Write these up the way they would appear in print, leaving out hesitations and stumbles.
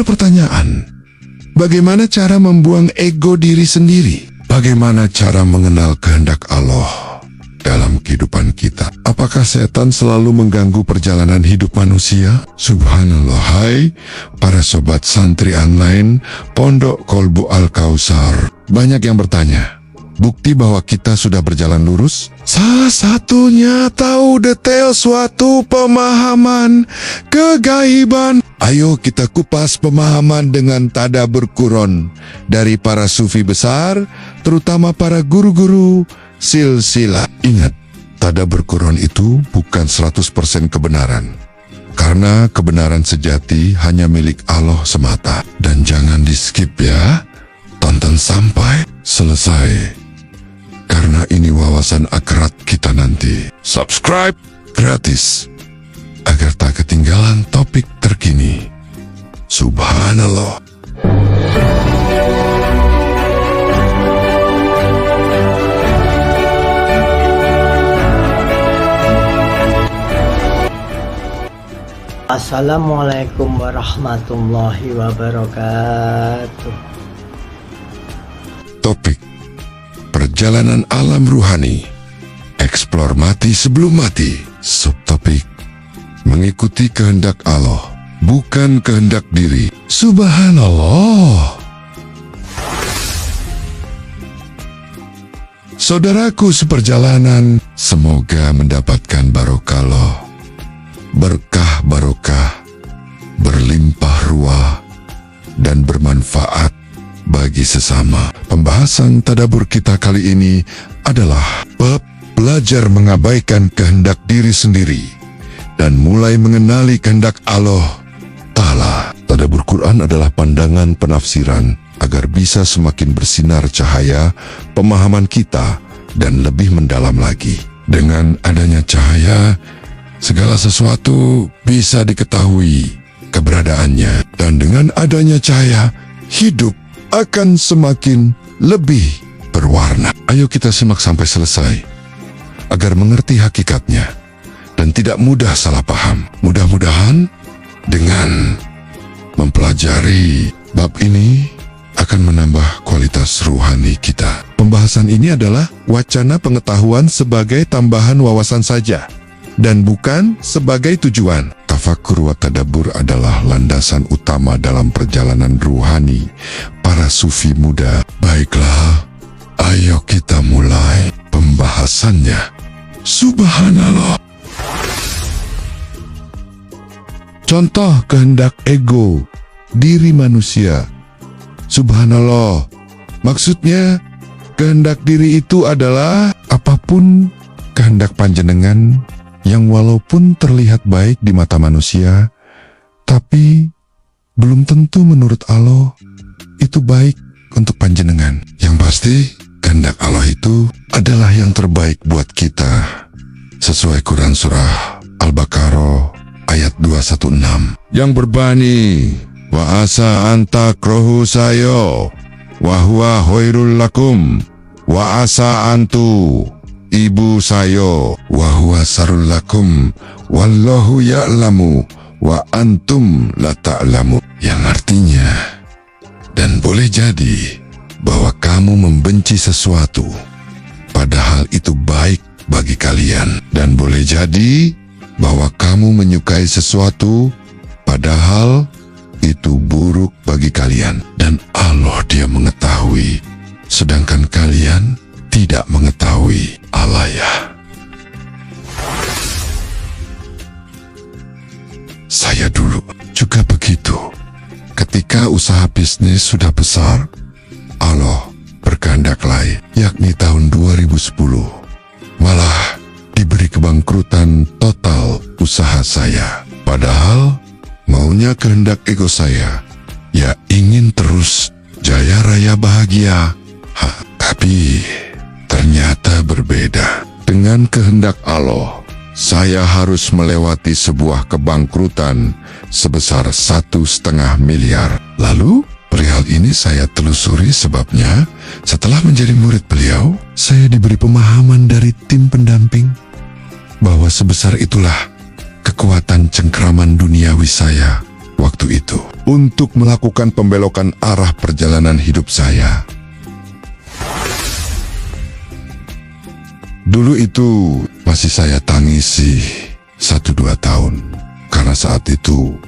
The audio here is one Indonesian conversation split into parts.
Ada pertanyaan, bagaimana cara membuang ego diri sendiri? Bagaimana cara mengenal kehendak Allah dalam kehidupan kita? Apakah setan selalu mengganggu perjalanan hidup manusia? Subhanallah, hai para sobat santri online Pondok Kolbu Al-Kausar. Banyak yang bertanya, bukti bahwa kita sudah berjalan lurus? Salah satunya tahu detail suatu pemahaman kegaiban. Ayo kita kupas pemahaman dengan tadabbur Quran dari para sufi besar, terutama para guru-guru silsilah. Ingat, tadabbur Quran itu bukan 100% kebenaran. Karena kebenaran sejati hanya milik Allah semata. Dan jangan di-skip ya, tonton sampai selesai. Karena ini wawasan akhirat kita nanti. Subscribe gratis agar tak ketinggalan topik terkini. Subhanallah. Assalamualaikum warahmatullahi wabarakatuh. Topik perjalanan alam ruhani, eksplor mati sebelum mati. Subtopik mengikuti kehendak Allah, bukan kehendak diri. Subhanallah. Saudaraku seperjalanan, semoga mendapatkan barokah, berkah barokah, berlimpah ruah, dan bermanfaat bagi sesama. Pembahasan tadabbur kita kali ini adalah bab belajar mengabaikan kehendak diri sendiri dan mulai mengenali kehendak Allah Ta'ala. Tadabbur Quran adalah pandangan penafsiran agar bisa semakin bersinar cahaya pemahaman kita dan lebih mendalam lagi. Dengan adanya cahaya, segala sesuatu bisa diketahui keberadaannya, dan dengan adanya cahaya, hidup akan semakin lebih berwarna. Ayo kita simak sampai selesai agar mengerti hakikatnya dan tidak mudah salah paham. Mudah-mudahan dengan mempelajari bab ini akan menambah kualitas ruhani kita. Pembahasan ini adalah wacana pengetahuan sebagai tambahan wawasan saja dan bukan sebagai tujuan. Tafakkur wa tadabbur adalah landasan utama dalam perjalanan ruhani para sufi muda. Baiklah, ayo kita mulai pembahasannya. Subhanallah. Contoh kehendak ego diri manusia. Subhanallah. Maksudnya, kehendak diri itu adalah apapun kehendak panjenengan yang walaupun terlihat baik di mata manusia, tapi belum tentu menurut Allah itu baik untuk panjenengan. Yang pasti, kehendak Allah itu adalah yang terbaik buat kita. Sesuai Quran Surah Al-Baqarah ayat 216 yang berbani, wa asa anta krohu sayo, wa huwa khairul lakum, wa asa antu ibu sayo, wa huwa sarul lakum, wallahu ya'lamu, wa antum la ta'lamu. Yang artinya, dan boleh jadi bahwa kamu membenci sesuatu, padahal itu baik bagi kalian. Dan boleh jadi bahwa kamu menyukai sesuatu, padahal itu buruk bagi kalian. Dan Allah dia mengetahui, sedangkan kalian tidak mengetahui. Allah ya. Saya dulu juga begitu. Ketika usaha bisnis sudah besar, Allah berkehendak lain, yakni tahun 2010. Malah diberi kebangkrutan total usaha saya. Padahal maunya kehendak ego saya, ya ingin terus jaya raya bahagia. Tapi ternyata berbeda. Dengan kehendak Allah, saya harus melewati sebuah kebangkrutan sebesar 1,5 miliar. Lalu, perihal ini saya telusuri sebabnya. Setelah menjadi murid beliau, saya diberi pemahaman dari tim pendamping bahwa sebesar itulah kekuatan cengkraman duniawi saya waktu itu. untuk melakukan pembelokan arah perjalanan hidup saya. Dulu itu masih saya tangisi 1-2 tahun, karena saat itu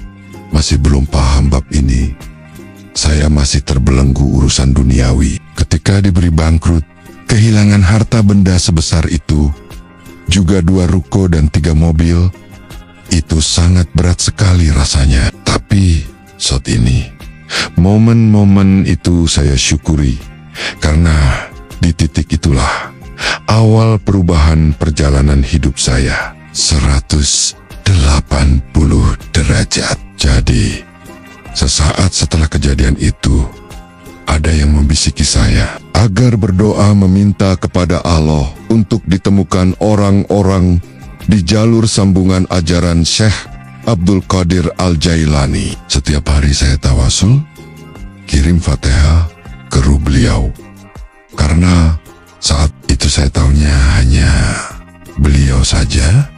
masih belum paham bab ini. Saya masih terbelenggu urusan duniawi. Ketika diberi bangkrut, kehilangan harta benda sebesar itu, juga 2 ruko dan 3 mobil, itu sangat berat sekali rasanya. Tapi saat ini, momen-momen itu saya syukuri, karena di titik itulah awal perubahan perjalanan hidup saya 180 derajat. Jadi, sesaat setelah kejadian itu, ada yang membisiki saya agar berdoa meminta kepada Allah untuk ditemukan orang-orang di jalur sambungan ajaran Syekh Abdul Qadir Al-Jailani. Setiap hari saya tawasul, kirim Fatihah ke ruh beliau, karena saat itu saya tahunya hanya beliau saja.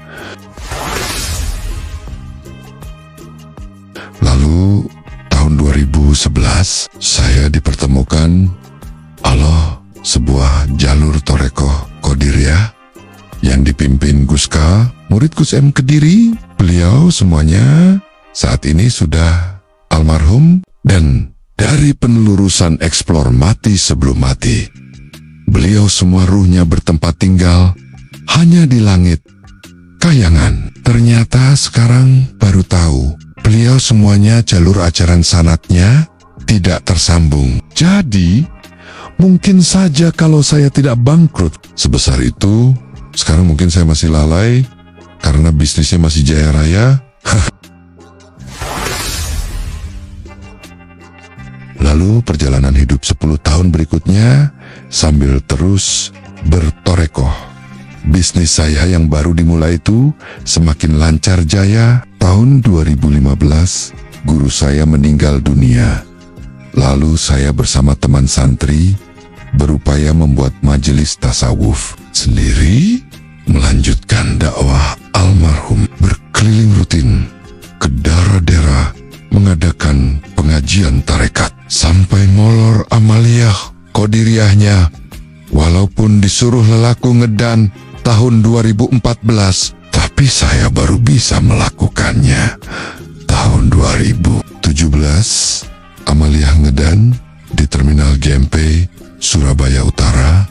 Lalu tahun 2011 saya dipertemukan Allah sebuah jalur Torekoh Qadiriyah yang dipimpin Guska, murid Gus M Kediri. Beliau semuanya saat ini sudah almarhum, dan dari penelurusan eksplor mati sebelum mati, beliau semua ruhnya bertempat tinggal hanya di langit Kayangan. Ternyata sekarang baru tahu, beliau semuanya jalur ajaran sanatnya tidak tersambung. Jadi, mungkin saja kalau saya tidak bangkrut sebesar itu, sekarang mungkin saya masih lalai karena bisnisnya masih jaya raya. Lalu perjalanan hidup 10 tahun berikutnya sambil terus bertorekoh. Bisnis saya yang baru dimulai itu semakin lancar jaya. Tahun 2015, guru saya meninggal dunia. Lalu saya bersama teman santri berupaya membuat majelis tasawuf sendiri, melanjutkan dakwah almarhum, berkeliling rutin ke daerah-daerah, mengadakan pengajian tarekat, sampai molor amaliyah Qadiriyahnya. Walaupun disuruh lelaku ngedan tahun 2014, tapi saya baru bisa melakukannya tahun 2017. Amaliyah ngedan di Terminal GMP Surabaya Utara.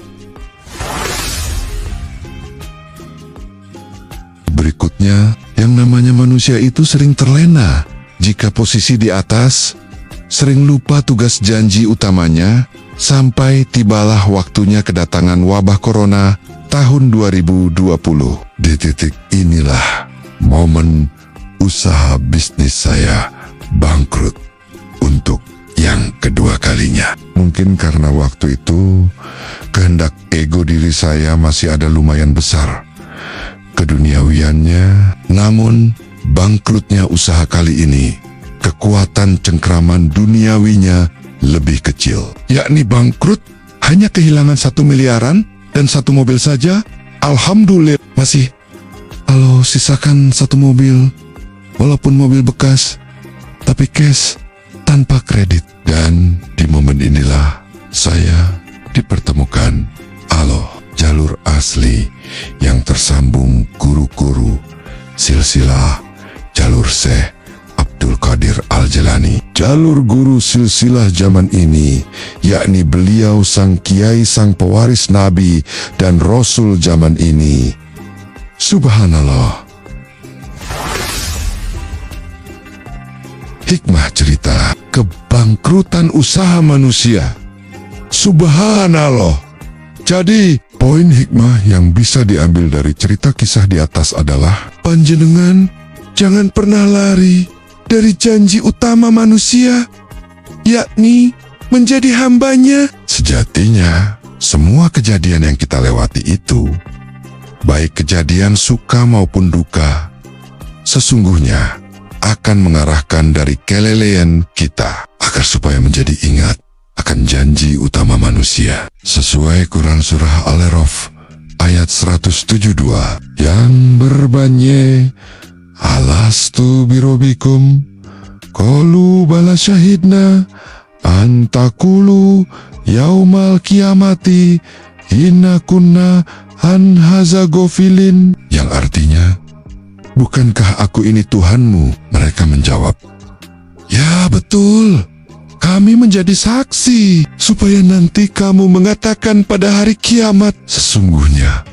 Berikutnya, yang namanya manusia itu sering terlena jika posisi di atas, sering lupa tugas janji utamanya, sampai tibalah waktunya kedatangan wabah corona tahun 2020. Di titik inilah momen usaha bisnis saya bangkrut untuk yang kedua kalinya. Mungkin karena waktu itu kehendak ego diri saya masih ada lumayan besar keduniawiannya. Namun bangkrutnya usaha kali ini, kekuatan cengkraman duniawinya lebih kecil, yakni bangkrut hanya kehilangan 1 miliaran dan 1 mobil saja. Alhamdulillah masih. Kalau sisakan 1 mobil, walaupun mobil bekas, tapi cash tanpa kredit. Dan di momen inilah saya dipertemukan Allah, jalur asli yang tersambung guru-guru silsilah jalur Syekh Abdul Qadir Al-Jailani. Jalur guru silsilah zaman ini, yakni beliau sang kiai, sang pewaris Nabi dan Rasul zaman ini. Subhanallah. Hikmah cerita kebangkrutan usaha manusia. Subhanallah. Jadi, poin hikmah yang bisa diambil dari cerita kisah di atas adalah, panjenengan jangan pernah lari dari janji utama manusia, yakni menjadi hambanya. Sejatinya, semua kejadian yang kita lewati itu, baik kejadian suka maupun duka, sesungguhnya akan mengarahkan dari kelelean kita agar supaya menjadi ingat akan janji utama manusia. Sesuai Quran Surah Al-A'raf ayat 172 yang berbunyi, Alastu birobikum, Qalu bala syahidna antakulu yaumal kiamati inna kunna an haza gofilin. Yang artinya, bukankah aku ini Tuhanmu? Mereka menjawab, ya betul, kami menjadi saksi supaya nanti kamu mengatakan pada hari kiamat, sesungguhnya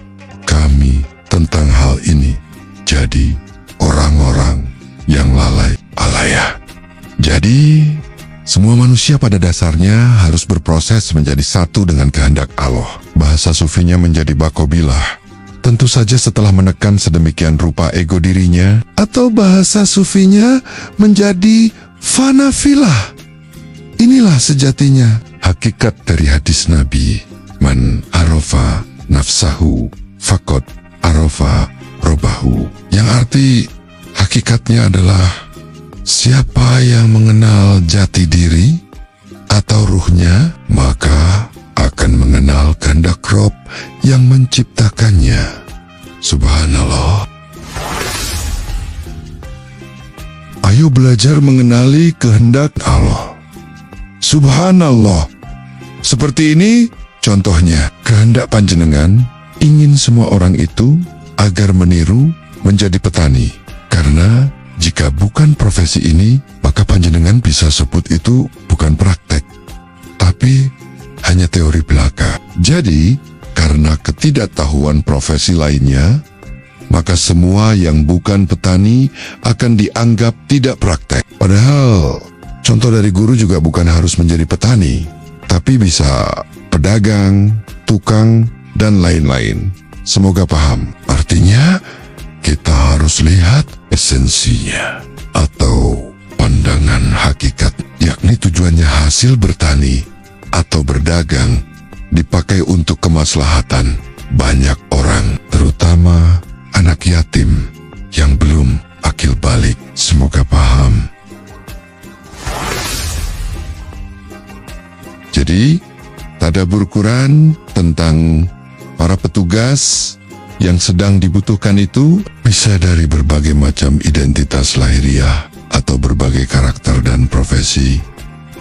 kami tentang hal ini jadi orang-orang yang lalai alaya. Jadi, semua manusia pada dasarnya harus berproses menjadi satu dengan kehendak Allah. Bahasa sufinya menjadi bakobilah. Tentu saja setelah menekan sedemikian rupa ego dirinya, atau bahasa sufinya menjadi fanafilah. Inilah sejatinya hakikat dari hadis Nabi, man arafa nafsahu faqad arafa robbahu. Yang arti hakikatnya adalah siapa yang mengenal jati diri atau ruhnya, maka akan mengenal kehendak Rob yang menciptakannya. Subhanallah. Ayo belajar mengenali kehendak Allah. Subhanallah. Seperti ini contohnya, kehendak panjenengan ingin semua orang itu agar meniru menjadi petani. Karena jika bukan profesi ini, maka panjenengan bisa sebut itu bukan praktek, tapi hanya teori belaka. Jadi, karena ketidaktahuan profesi lainnya, maka semua yang bukan petani akan dianggap tidak praktek. Padahal, contoh dari guru juga bukan harus menjadi petani, tapi bisa pedagang, tukang, dan lain-lain. Semoga paham. Artinya, kita harus lihat esensinya atau pandangan hakikat, yakni tujuannya hasil bertani atau berdagang dipakai untuk kemaslahatan banyak orang, terutama anak yatim yang belum akil balik. Semoga paham. Jadi, tadabbur Quran tentang para petugas yang sedang dibutuhkan itu bisa dari berbagai macam identitas lahiriah atau berbagai karakter dan profesi.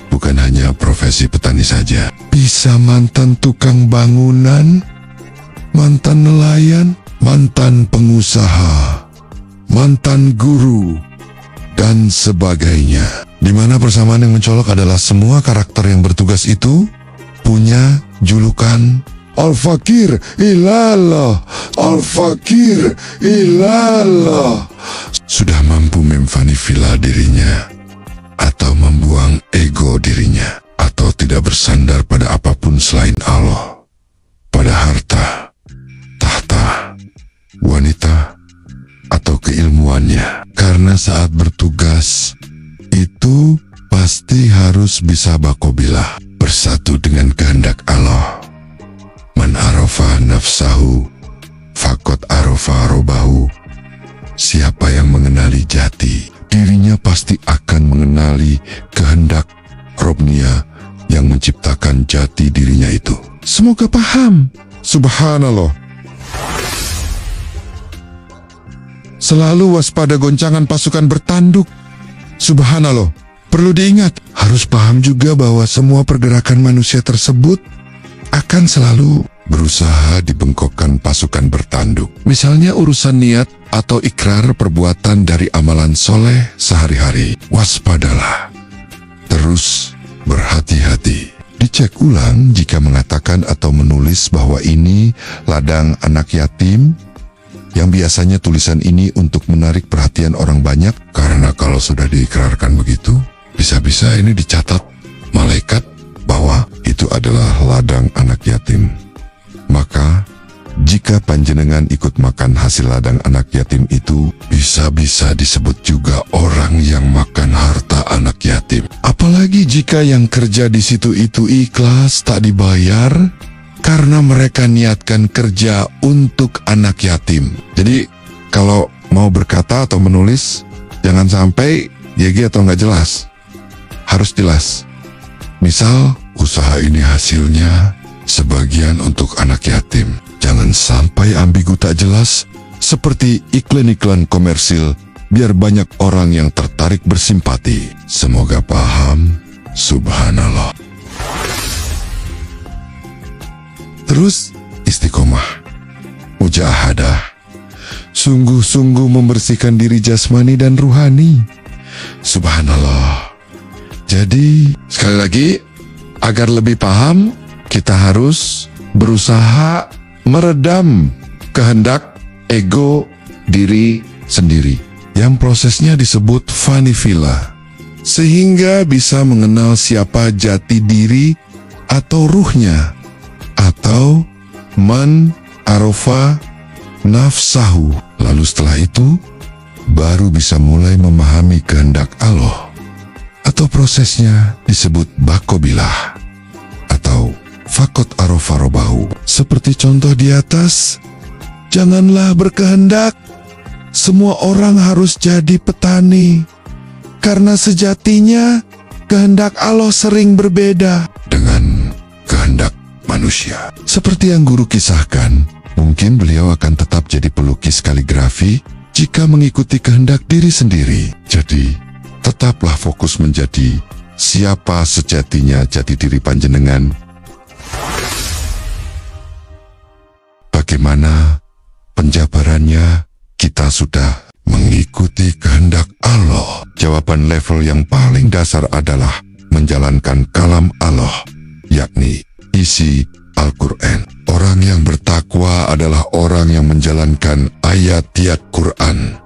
Bukan hanya profesi petani saja. Bisa mantan tukang bangunan, mantan nelayan, mantan pengusaha, mantan guru, dan sebagainya. Di mana persamaan yang mencolok adalah semua karakter yang bertugas itu punya julukan Al-Fakir ilallah, Al-Fakir ilallah. Sudah mampu memfanifila dirinya, atau membuang ego dirinya, atau tidak bersandar pada apapun selain Allah, pada harta, tahta, wanita, atau keilmuannya. Karena saat bertugas, itu pasti harus bisa bakobilah, bersatu dengan kehendak Allah. Man arafa nafsahu faqad arafa robbahu. Siapa yang mengenali jati dirinya pasti akan mengenali kehendak Robnya yang menciptakan jati dirinya itu. Semoga paham. Subhanallah. Selalu waspada goncangan pasukan bertanduk. Subhanallah. Perlu diingat, harus paham juga bahwa semua pergerakan manusia tersebut akan selalu berusaha dibengkokkan pasukan bertanduk. Misalnya urusan niat atau ikrar perbuatan dari amalan soleh sehari-hari. Waspadalah. Terus berhati-hati. Dicek ulang jika mengatakan atau menulis bahwa ini ladang anak yatim, yang biasanya tulisan ini untuk menarik perhatian orang banyak, karena kalau sudah diikrarkan begitu, bisa-bisa ini dicatat malaikat bahwa itu adalah ladang anak yatim. Maka, jika panjenengan ikut makan hasil ladang anak yatim itu, bisa-bisa disebut juga orang yang makan harta anak yatim. Apalagi jika yang kerja di situ itu ikhlas tak dibayar, karena mereka niatkan kerja untuk anak yatim. Jadi, kalau mau berkata atau menulis, jangan sampai YG atau nggak jelas. Harus jelas. Misal, usaha ini hasilnya sebagian untuk anak yatim. Jangan sampai ambigu tak jelas, seperti iklan-iklan komersil biar banyak orang yang tertarik bersimpati. Semoga paham. Subhanallah. Terus istiqomah, mujahadah, sungguh-sungguh membersihkan diri jasmani dan ruhani. Subhanallah. Jadi, sekali lagi, agar lebih paham, kita harus berusaha meredam kehendak ego diri sendiri, yang prosesnya disebut vanifila, sehingga bisa mengenal siapa jati diri atau ruhnya, atau man arofa nafsahu. Lalu setelah itu, baru bisa mulai memahami kehendak Allah, atau prosesnya disebut bakobilah, atau fakot arofa robahu. Seperti contoh di atas, janganlah berkehendak semua orang harus jadi petani, karena sejatinya kehendak Allah sering berbeda dengan kehendak manusia. Seperti yang guru kisahkan, mungkin beliau akan tetap jadi pelukis kaligrafi jika mengikuti kehendak diri sendiri. Jadi, tetaplah fokus menjadi siapa sejatinya jati diri panjenengan. Bagaimana penjabarannya? Kita sudah mengikuti kehendak Allah. Jawaban level yang paling dasar adalah menjalankan kalam Allah, yakni isi Al-Quran. Orang yang bertakwa adalah orang yang menjalankan ayat-ayat Quran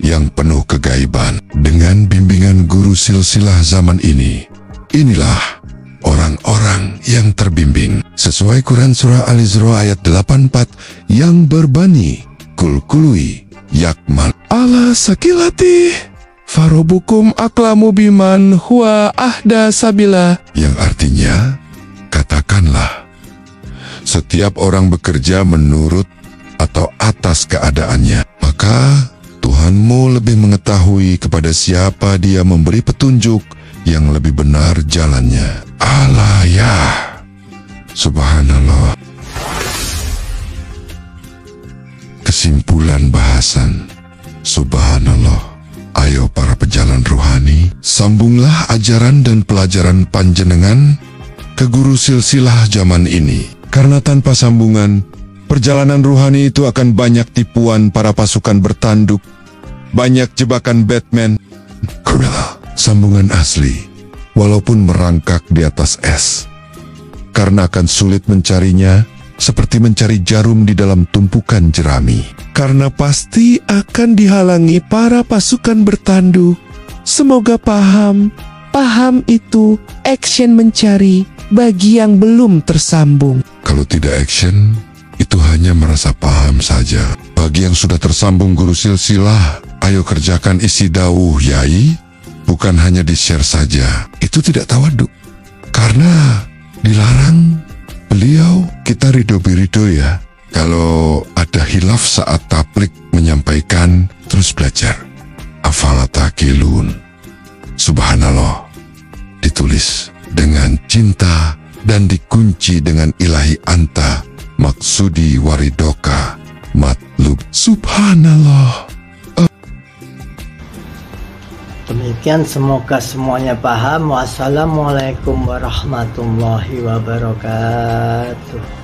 yang penuh kegaiban. Dengan bimbingan guru silsilah zaman ini, inilah orang-orang yang terbimbing. Sesuai Quran Surah Al-Isra ayat 84 yang berbani, Kul-kului yakmal ala sakilati farobukum aklamu biman huwa ahda sabila, yang artinya, katakanlah, setiap orang bekerja menurut atau atas keadaannya, maka Tuhanmu lebih mengetahui kepada siapa dia memberi petunjuk yang lebih benar jalannya. Allah ya. Subhanallah. Kesimpulan bahasan. Subhanallah. Ayo para pejalan ruhani, sambunglah ajaran dan pelajaran panjenengan ke guru silsilah zaman ini. Karena tanpa sambungan, perjalanan ruhani itu akan banyak tipuan para pasukan bertanduk, banyak jebakan Batman, kriminal, sambungan asli, walaupun merangkak di atas es. Karena akan sulit mencarinya, seperti mencari jarum di dalam tumpukan jerami. Karena pasti akan dihalangi para pasukan bertanduk. Semoga paham. Paham itu action mencari bagi yang belum tersambung. Kalau tidak action, itu hanya merasa paham saja. Bagi yang sudah tersambung guru silsilah, ayo kerjakan isi dawuh yai. Bukan hanya di-share saja. Itu tidak tawaduk. Karena dilarang. Beliau kita ridho-birido ya. Kalau ada hilaf saat tablik menyampaikan, terus belajar. Afala taqilun. Subhanallah. Ditulis dengan cinta dan dikunci dengan ilahi anta, maksudi waridoka, matlub. Subhanallah. Demikian, semoga semuanya paham. Wassalamualaikum warahmatullahi wabarakatuh.